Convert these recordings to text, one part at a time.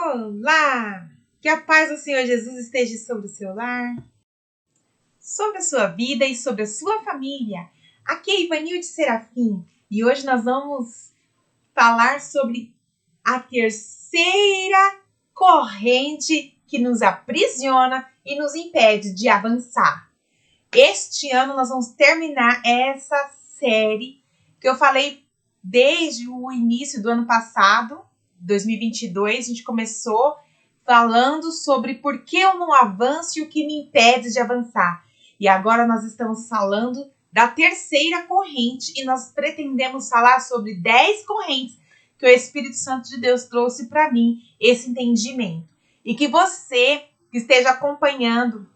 Olá! Que a paz do Senhor Jesus esteja sobre o seu lar, sobre a sua vida e sobre a sua família. Aqui é Ivanilde Serafim e hoje nós vamos falar sobre a terceira corrente que nos aprisiona e nos impede de avançar. Este ano nós vamos terminar essa série que eu falei desde o início do ano passado, 2022, a gente começou falando sobre por que eu não avanço e o que me impede de avançar. E agora nós estamos falando da terceira corrente e nós pretendemos falar sobre 10 correntes que o Espírito Santo de Deus trouxe para mim, esse entendimento. E que você que esteja acompanhando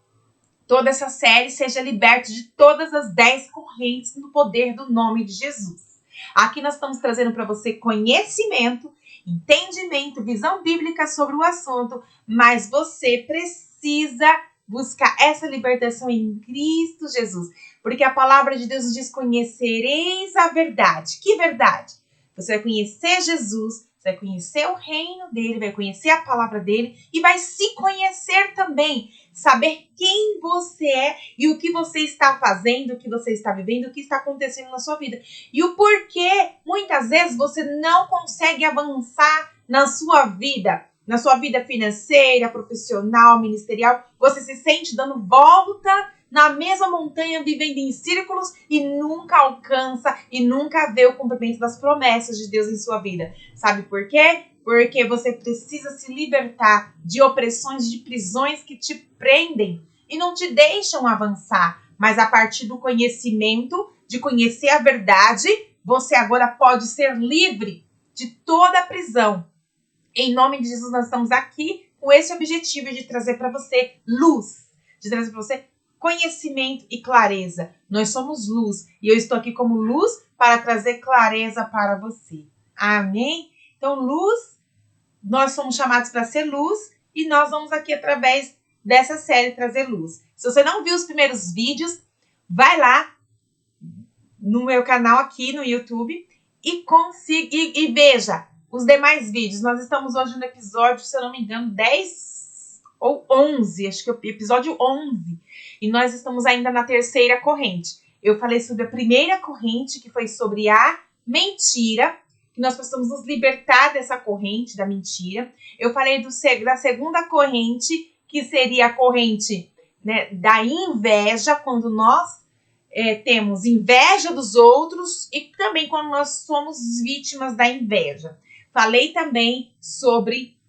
toda essa série seja liberto de todas as 10 correntes no poder do nome de Jesus. Aqui nós estamos trazendo para você conhecimento, entendimento, visão bíblica sobre o assunto, mas você precisa buscar essa libertação em Cristo Jesus, porque a palavra de Deus diz: conhecereis a verdade. Que verdade? Você vai conhecer Jesus, você vai conhecer o reino dele, vai conhecer a palavra dele e vai se conhecer também, saber quem você é e o que você está fazendo, o que você está vivendo, o que está acontecendo na sua vida. E o porquê, muitas vezes, você não consegue avançar na sua vida financeira, profissional, ministerial. Você se sente dando volta na mesma montanha, vivendo em círculos e nunca alcança e nunca vê o cumprimento das promessas de Deus em sua vida. Sabe por quê? Porque você precisa se libertar de opressões, de prisões que te prendem e não te deixam avançar. Mas a partir do conhecimento, de conhecer a verdade, você agora pode ser livre de toda a prisão. Em nome de Jesus, nós estamos aqui com esse objetivo de trazer para você luz, de trazer para você conhecimento e clareza. Nós somos luz e eu estou aqui como luz para trazer clareza para você. Amém? Então, luz, nós somos chamados para ser luz e nós vamos aqui através dessa série trazer luz. Se você não viu os primeiros vídeos, vai lá no meu canal aqui no YouTube e veja os demais vídeos. Nós estamos hoje no episódio, se eu não me engano, 10 ou 11, acho que é o episódio 11. E nós estamos ainda na terceira corrente. Eu falei sobre a primeira corrente, que foi sobre a mentira, que nós precisamos nos libertar dessa corrente da mentira. Eu falei da segunda corrente, que seria a corrente, né, da inveja, quando nós temos inveja dos outros e também quando nós somos vítimas da inveja. Falei também sobre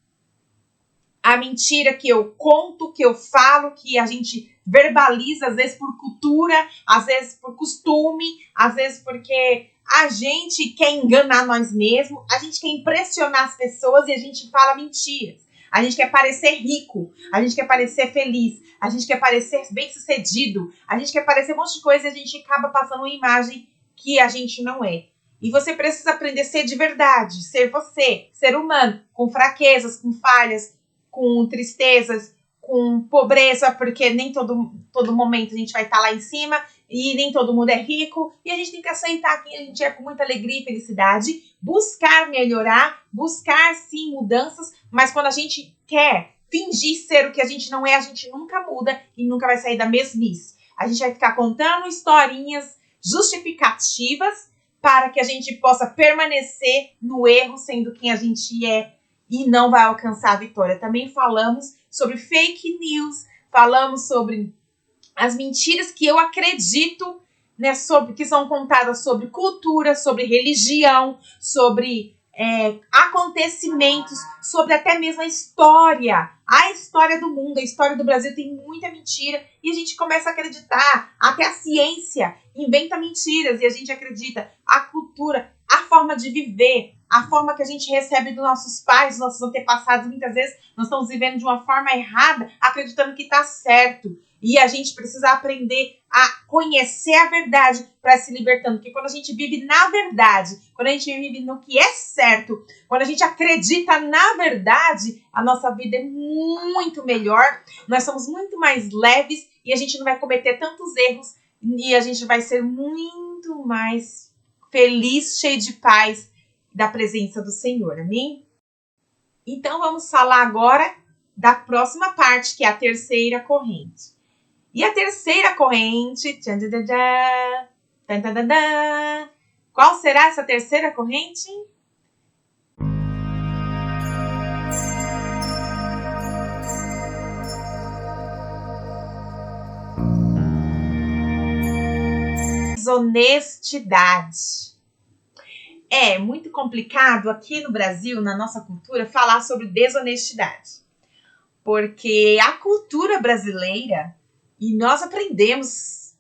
a mentira que eu conto, que eu falo, que a gente verbaliza, às vezes por cultura, às vezes por costume, às vezes porque a gente quer enganar nós mesmos, a gente quer impressionar as pessoas e a gente fala mentiras. A gente quer parecer rico, a gente quer parecer feliz, a gente quer parecer bem-sucedido, a gente quer parecer um monte de coisa e a gente acaba passando uma imagem que a gente não é. E você precisa aprender a ser de verdade, ser você, ser humano, com fraquezas, com falhas, com tristezas, com pobreza, porque nem todo momento a gente vai estar lá em cima e nem todo mundo é rico. E a gente tem que aceitar quem a gente é com muita alegria e felicidade, buscar melhorar, buscar sim mudanças, mas quando a gente quer fingir ser o que a gente não é, a gente nunca muda e nunca vai sair da mesmice. A gente vai ficar contando historinhas justificativas para que a gente possa permanecer no erro, sendo quem a gente é, e não vai alcançar a vitória. Também falamos sobre fake news, falamos sobre as mentiras que eu acredito, né, que são contadas sobre cultura, sobre religião, sobre acontecimentos, sobre até mesmo a história do mundo, a história do Brasil tem muita mentira e a gente começa a acreditar, até a ciência inventa mentiras e a gente acredita, a cultura, a forma de viver, a forma que a gente recebe dos nossos pais, dos nossos antepassados, muitas vezes nós estamos vivendo de uma forma errada, acreditando que está certo. E a gente precisa aprender a conhecer a verdade para se libertando. Porque quando a gente vive na verdade, quando a gente vive no que é certo, quando a gente acredita na verdade, a nossa vida é muito melhor. Nós somos muito mais leves e a gente não vai cometer tantos erros. E a gente vai ser muito mais feliz, cheio de paz da presença do Senhor. Amém? Então, vamos falar agora da próxima parte, que é a terceira corrente. E a terceira corrente... Qual será essa terceira corrente? Desonestidade. É muito complicado aqui no Brasil, na nossa cultura, falar sobre desonestidade. Porque a cultura brasileira, e nós aprendemos,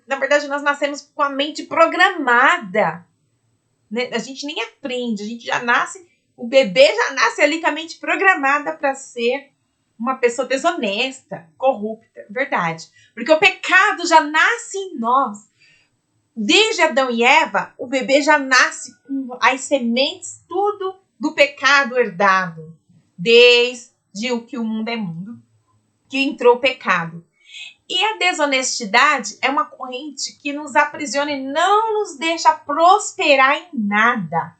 na verdade, nós nascemos com a mente programada. Né? A gente nem aprende, a gente já nasce, o bebê já nasce ali com a mente programada para ser uma pessoa desonesta, corrupta, verdade. Porque o pecado já nasce em nós. Desde Adão e Eva, o bebê já nasce com as sementes, tudo do pecado herdado. Desde o que o mundo é mundo, que entrou o pecado. E a desonestidade é uma corrente que nos aprisiona e não nos deixa prosperar em nada.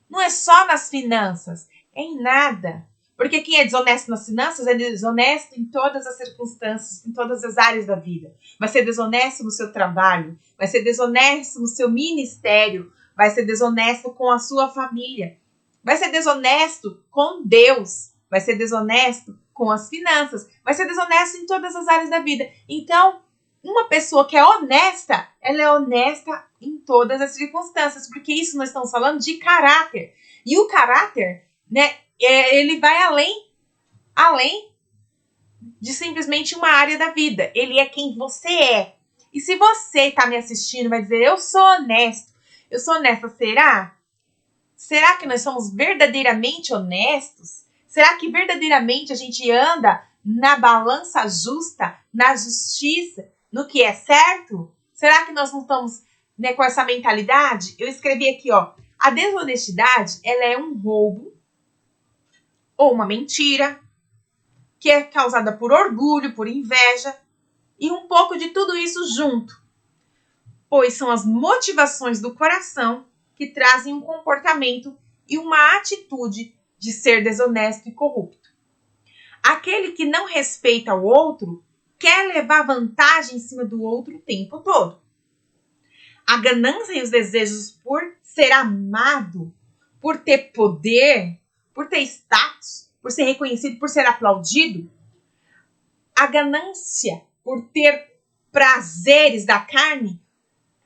Não é só nas finanças, é em nada. Porque quem é desonesto nas finanças é desonesto em todas as circunstâncias, em todas as áreas da vida. Vai ser desonesto no seu trabalho, vai ser desonesto no seu ministério, vai ser desonesto com a sua família, vai ser desonesto com Deus, vai ser desonesto com as finanças, vai ser desonesto em todas as áreas da vida. Então, uma pessoa que é honesta, ela é honesta em todas as circunstâncias, porque isso nós estamos falando de caráter. E o caráter, né, ele vai além de simplesmente uma área da vida. Ele é quem você é. E se você está me assistindo, vai dizer, eu sou honesto, eu sou honesta, será? Será que nós somos verdadeiramente honestos? Será que verdadeiramente a gente anda na balança justa, na justiça, no que é certo? Será que nós não estamos, né, com essa mentalidade? Eu escrevi aqui, ó, a desonestidade, ela é um roubo ou uma mentira que é causada por orgulho, por inveja e um pouco de tudo isso junto, pois são as motivações do coração que trazem um comportamento e uma atitude de ser desonesto e corrupto. Aquele que não respeita o outro quer levar vantagem em cima do outro o tempo todo. A ganância e os desejos por ser amado, por ter poder, por ter status, por ser reconhecido, por ser aplaudido. A ganância por ter prazeres da carne,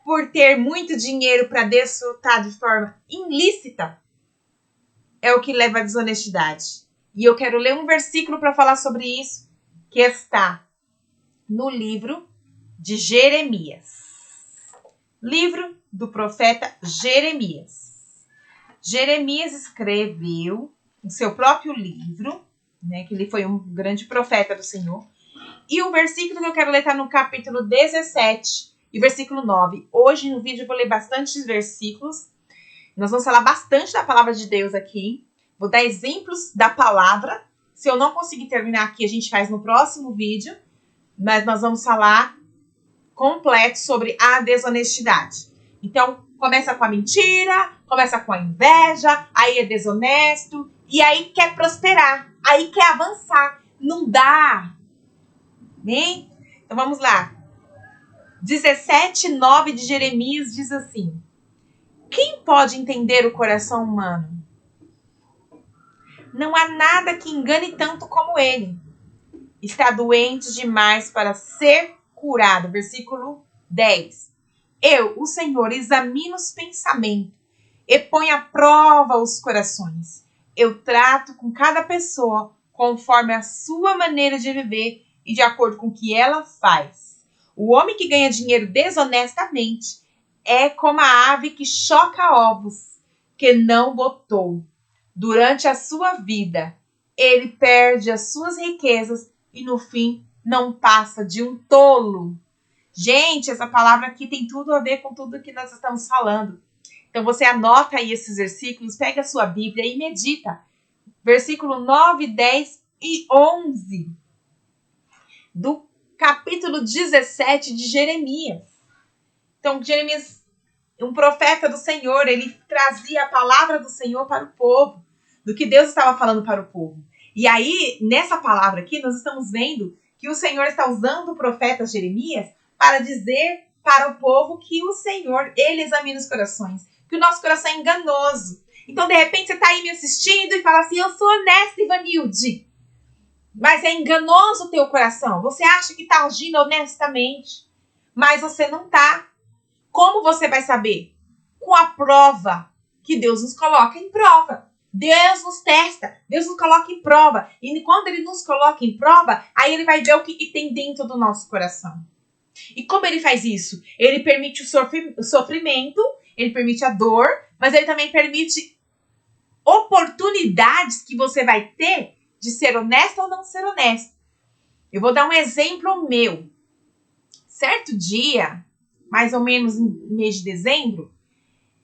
por ter muito dinheiro para desfrutar de forma ilícita, é o que leva à desonestidade. E eu quero ler um versículo para falar sobre isso, que está no livro de Jeremias. Livro do profeta Jeremias. Jeremias escreveu o seu próprio livro, né, que ele foi um grande profeta do Senhor. E o versículo que eu quero ler está no capítulo 17 e versículo 9. Hoje no vídeo eu vou ler bastantes versículos. Nós vamos falar bastante da palavra de Deus aqui. Vou dar exemplos da palavra. Se eu não conseguir terminar aqui, a gente faz no próximo vídeo. Mas nós vamos falar completo sobre a desonestidade. Então, começa com a mentira, começa com a inveja, aí é desonesto, e aí quer prosperar, aí quer avançar. Não dá. Bem? Então, vamos lá. 17:9 de Jeremias diz assim: quem pode entender o coração humano? Não há nada que engane tanto como ele. Está doente demais para ser curado. Versículo 10. Eu, o Senhor, examino os pensamentos e ponho à prova os corações. Eu trato com cada pessoa conforme a sua maneira de viver e de acordo com o que ela faz. O homem que ganha dinheiro desonestamente é como a ave que choca ovos que não botou. Durante a sua vida, ele perde as suas riquezas e no fim não passa de um tolo. Gente, essa palavra aqui tem tudo a ver com tudo que nós estamos falando. Então você anota aí esses versículos, pega a sua Bíblia e medita. Versículo 9, 10 e 11 do capítulo 17 de Jeremias. Então, Jeremias, um profeta do Senhor, ele trazia a palavra do Senhor para o povo. do que Deus estava falando para o povo. E aí, nessa palavra aqui, nós estamos vendo que o Senhor está usando o profeta Jeremias para dizer para o povo que o Senhor, Ele examina os corações, que o nosso coração é enganoso. Então, de repente, você está aí me assistindo e fala assim, eu sou honesta, Ivanilde, mas é enganoso o teu coração. Você acha que está agindo honestamente, mas você não está. Como você vai saber? Com a prova que Deus nos coloca em prova. Deus nos testa, Deus nos coloca em prova. E quando Ele nos coloca em prova, aí Ele vai ver o que tem dentro do nosso coração. E como Ele faz isso? Ele permite o sofrimento, Ele permite a dor, mas Ele também permite oportunidades que você vai ter de ser honesto ou não ser honesto. Eu vou dar um exemplo meu. Certo dia, mais ou menos no mês de dezembro,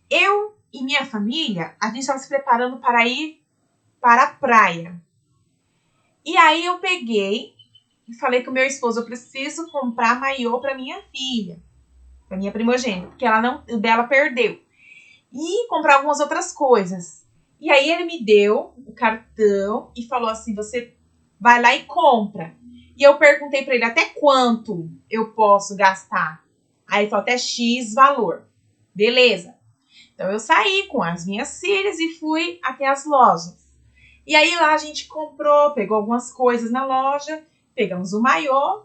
eu e minha família, a gente estava se preparando para ir para a praia. E aí eu peguei e falei com o meu esposo, eu preciso comprar maiô para minha filha, para minha primogênita, porque o dela perdeu. E comprar algumas outras coisas. E aí ele me deu o cartão e falou assim, você vai lá e compra. E eu perguntei para ele até quanto eu posso gastar. Aí ele falou até X valor. Beleza. Então eu saí com as minhas filhas e fui até as lojas. E aí lá a gente comprou, pegou algumas coisas na loja, pegamos o maiô.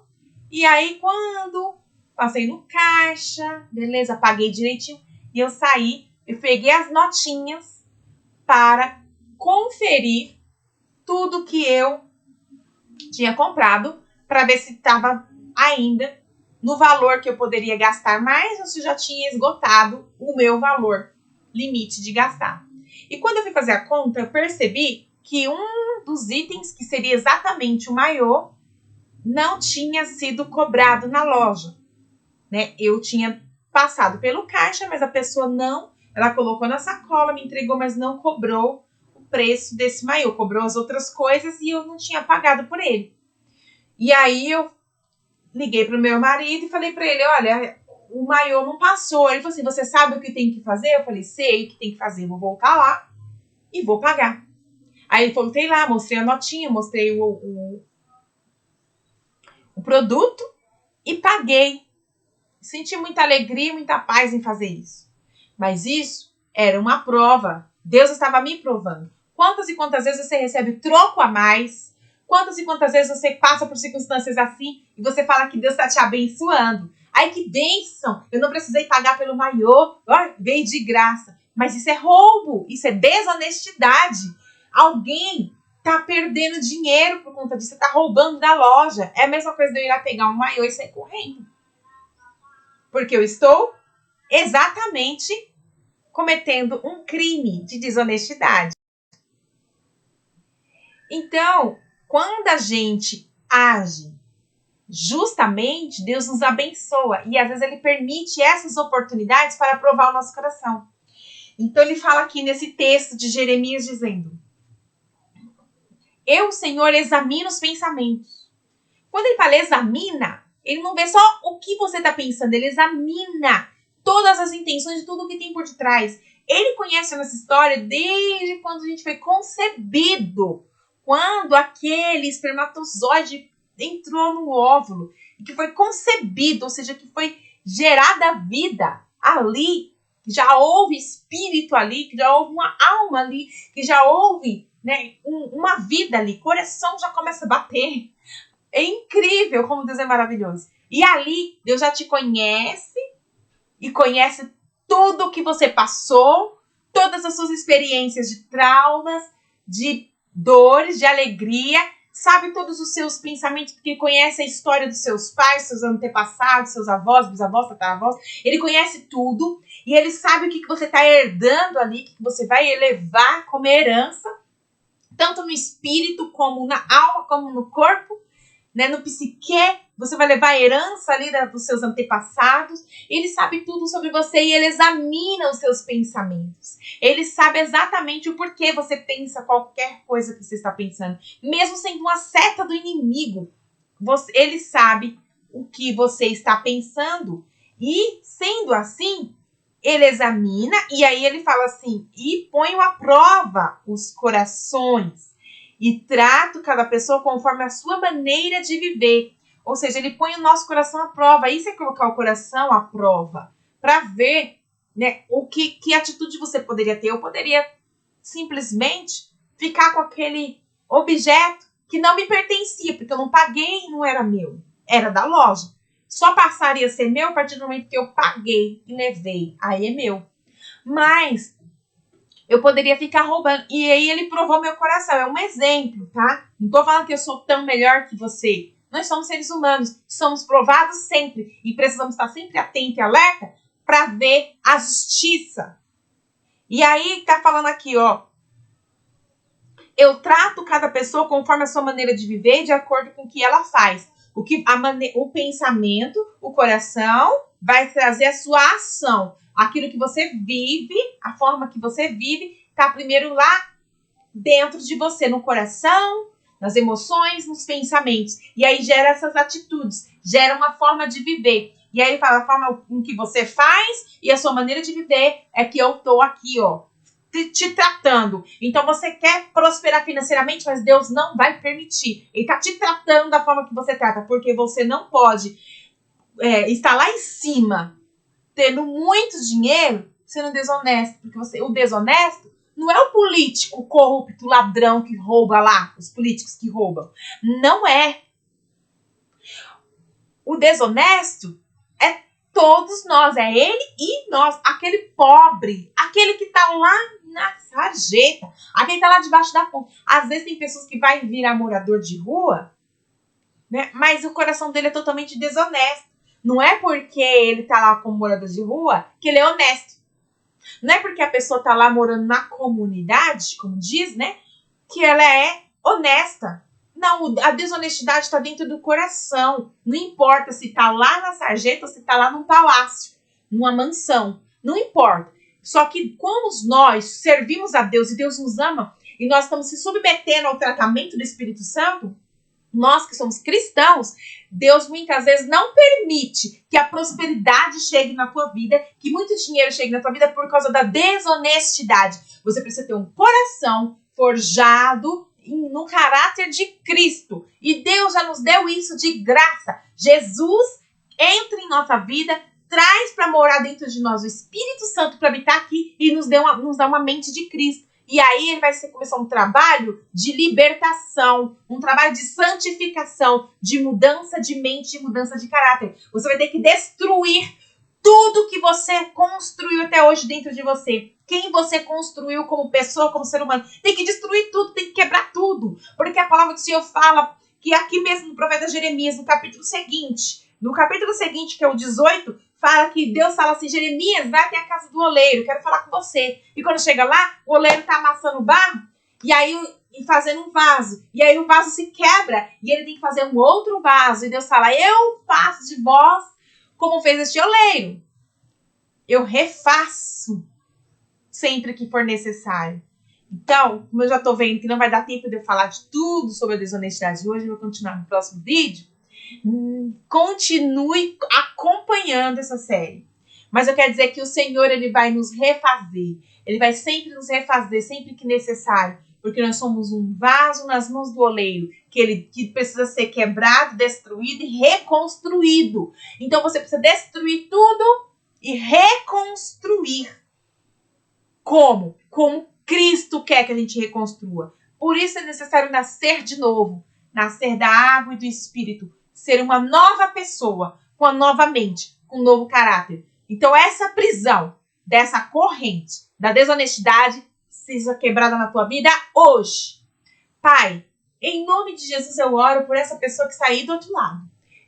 E aí quando passei no caixa, beleza, paguei direitinho. E eu saí, eu peguei as notinhas para conferir tudo que eu tinha comprado para ver se estava ainda no valor que eu poderia gastar mais ou se já tinha esgotado o meu valor limite de gastar. E quando eu fui fazer a conta, eu percebi que um dos itens, que seria exatamente o maiô, não tinha sido cobrado na loja, né? Eu tinha passado pelo caixa, mas a pessoa não, ela colocou na sacola, me entregou, mas não cobrou o preço desse maiô, cobrou as outras coisas e eu não tinha pagado por ele. E aí eu liguei pro meu marido e falei para ele, olha, o maiô não passou. Ele falou assim, você sabe o que tem que fazer? Eu falei, sei o que tem que fazer, vou voltar lá e vou pagar. Aí voltei lá, mostrei a notinha, mostrei o produto e paguei. Senti muita alegria, muita paz em fazer isso. Mas isso era uma prova. Deus estava me provando. Quantas e quantas vezes você recebe troco a mais? Quantas e quantas vezes você passa por circunstâncias assim e você fala que Deus está te abençoando? Ai, que bênção! Eu não precisei pagar pelo maiô. Veio de graça. Mas isso é roubo. Isso é desonestidade. Alguém tá perdendo dinheiro por conta disso. Você tá roubando da loja. É a mesma coisa de eu ir lá pegar um maiô e sair correndo. Porque eu estou exatamente cometendo um crime de desonestidade. Então, quando a gente age justamente, Deus nos abençoa. E às vezes Ele permite essas oportunidades para provar o nosso coração. Então ele fala aqui nesse texto de Jeremias dizendo: eu, Senhor, examino os pensamentos. Quando ele fala examina, ele não vê só o que você está pensando, ele examina todas as intenções de tudo o que tem por detrás. Ele conhece a nossa história desde quando a gente foi concebido. Quando aquele espermatozoide entrou no óvulo, que foi concebido, ou seja, que foi gerada a vida ali, que já houve espírito ali, que já houve uma alma ali, que já houve, né, uma vida ali, coração já começa a bater. É incrível como Deus é maravilhoso. E ali, Deus já te conhece e conhece tudo o que você passou, todas as suas experiências de traumas, de dores, de alegria, sabe todos os seus pensamentos, porque conhece a história dos seus pais, seus antepassados, seus avós, bisavós, tataravós. Ele conhece tudo e ele sabe o que você está herdando ali, o que você vai elevar como herança, tanto no espírito, como na alma, como no corpo, né, no psique. Você vai levar a herança ali dos seus antepassados. Ele sabe tudo sobre você e ele examina os seus pensamentos. Ele sabe exatamente o porquê você pensa qualquer coisa que você está pensando. Mesmo sendo uma seta do inimigo, ele sabe o que você está pensando. E, sendo assim, ele examina e aí ele fala assim, e ponho à prova os corações e trato cada pessoa conforme a sua maneira de viver. Ou seja, ele põe o nosso coração à prova. Isso é colocar o coração à prova para ver, né, que atitude você poderia ter. Eu poderia simplesmente ficar com aquele objeto que não me pertencia, porque eu não paguei e não era meu. Era da loja. Só passaria a ser meu a partir do momento que eu paguei e levei. Aí é meu. Mas eu poderia ficar roubando. E aí ele provou meu coração. É um exemplo, tá? Não tô falando que eu sou tão melhor que você. Nós somos seres humanos. Somos provados sempre. E precisamos estar sempre atentos e alerta para ver a justiça. E aí tá falando aqui, ó. Eu trato cada pessoa conforme a sua maneira de viver, de acordo com o que ela faz. O pensamento, o coração, vai trazer a sua ação. Aquilo que você vive, a forma que você vive, está primeiro lá dentro de você, no coração, nas emoções, nos pensamentos. E aí gera essas atitudes, gera uma forma de viver. E aí ele fala, a forma com que você faz e a sua maneira de viver é que eu estou aqui, ó, te tratando. Então você quer prosperar financeiramente, mas Deus não vai permitir. Ele está te tratando da forma que você trata, porque você não pode estar lá em cima, tendo muito dinheiro, sendo desonesto. Porque o desonesto não é o político corrupto, ladrão que rouba lá, os políticos que roubam. Não é. O desonesto é todos nós, é ele e nós, aquele pobre, aquele que tá lá na sarjeta, aquele que tá lá debaixo da ponte. Às vezes tem pessoas que vai virar morador de rua, né? Mas o coração dele é totalmente desonesto. Não é porque ele tá lá como morador de rua que ele é honesto. Não é porque a pessoa tá lá morando na comunidade, como diz, né? Que ela é honesta. Não, a desonestidade está dentro do coração. Não importa se está lá na sarjeta ou se está lá num palácio, numa mansão. Não importa. Só que como nós servimos a Deus e Deus nos ama e nós estamos se submetendo ao tratamento do Espírito Santo, nós que somos cristãos, Deus muitas vezes não permite que a prosperidade chegue na tua vida, que muito dinheiro chegue na tua vida por causa da desonestidade. Você precisa ter um coração forjado no caráter de Cristo. E Deus já nos deu isso de graça. Jesus entra em nossa vida, traz para morar dentro de nós o Espírito Santo para habitar aqui e nos dá uma mente de Cristo. E aí ele vai começar um trabalho de libertação, um trabalho de santificação, de mudança de mente, de mudança de caráter. Você vai ter que destruir tudo que você construiu até hoje dentro de você. Quem você construiu como pessoa, como ser humano. Tem que destruir tudo, tem que quebrar tudo. Porque a palavra do Senhor fala que aqui mesmo no profeta Jeremias, no capítulo seguinte, que é o 18, fala que Deus fala assim, Jeremias, vai até a casa do oleiro, quero falar com você. E quando chega lá, o oleiro tá amassando barro, e fazendo um vaso. E aí o vaso se quebra, e ele tem que fazer um outro vaso. E Deus fala, eu faço de vós como fez este oleiro. Eu refaço sempre que for necessário. Então, como eu já tô vendo que não vai dar tempo de eu falar de tudo sobre a desonestidade hoje, eu vou continuar no próximo vídeo. Continue acompanhando essa série. Mas eu quero dizer que o Senhor, ele vai nos refazer. Ele vai sempre nos refazer, sempre que necessário. Porque nós somos um vaso nas mãos do oleiro, que precisa ser quebrado, destruído e reconstruído. Então você precisa destruir tudo e reconstruir. Como? Como Cristo quer que a gente reconstrua. Por isso é necessário nascer de novo. Nascer da água e do Espírito. Ser uma nova pessoa, com a nova mente, com um novo caráter. Então essa prisão, dessa corrente, da desonestidade, seja quebrada na tua vida hoje. Pai, em nome de Jesus eu oro por essa pessoa que está aí do outro lado.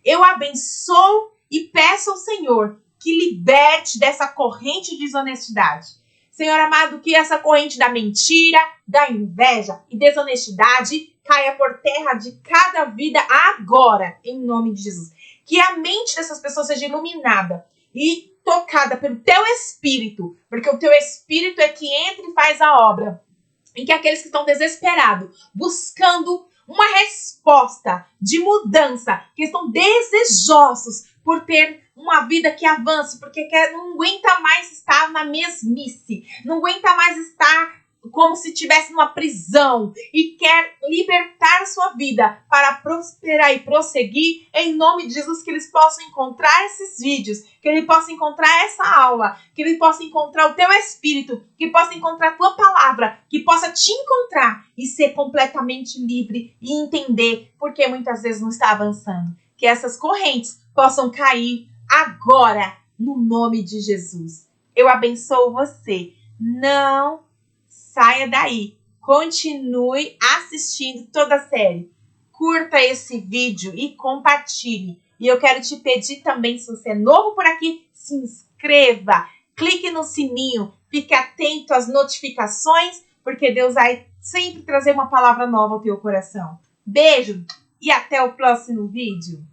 Eu abençoo e peço ao Senhor que liberte dessa corrente de desonestidade. Senhor amado, que essa corrente da mentira, da inveja e desonestidade caia por terra de cada vida agora, em nome de Jesus. Que a mente dessas pessoas seja iluminada e tocada pelo teu Espírito, porque o teu Espírito é que entra e faz a obra. Em que aqueles que estão desesperados, buscando uma resposta de mudança, que estão desejosos por ter uma vida que avance, porque não aguenta mais estar na mesmice, não aguenta mais estar como se estivesse numa prisão e quer libertar sua vida para prosperar e prosseguir, em nome de Jesus, que eles possam encontrar esses vídeos, que ele possa encontrar essa aula, que ele possa encontrar o teu espírito, que possa encontrar a tua palavra, que possa te encontrar e ser completamente livre e entender porque muitas vezes não está avançando. Que essas correntes possam cair agora, no nome de Jesus. Eu abençoo você. Não saia daí. Continue assistindo toda a série. Curta esse vídeo e compartilhe. E eu quero te pedir também, se você é novo por aqui, se inscreva. Clique no sininho. Fique atento às notificações, porque Deus vai sempre trazer uma palavra nova ao teu coração. Beijo e até o próximo vídeo.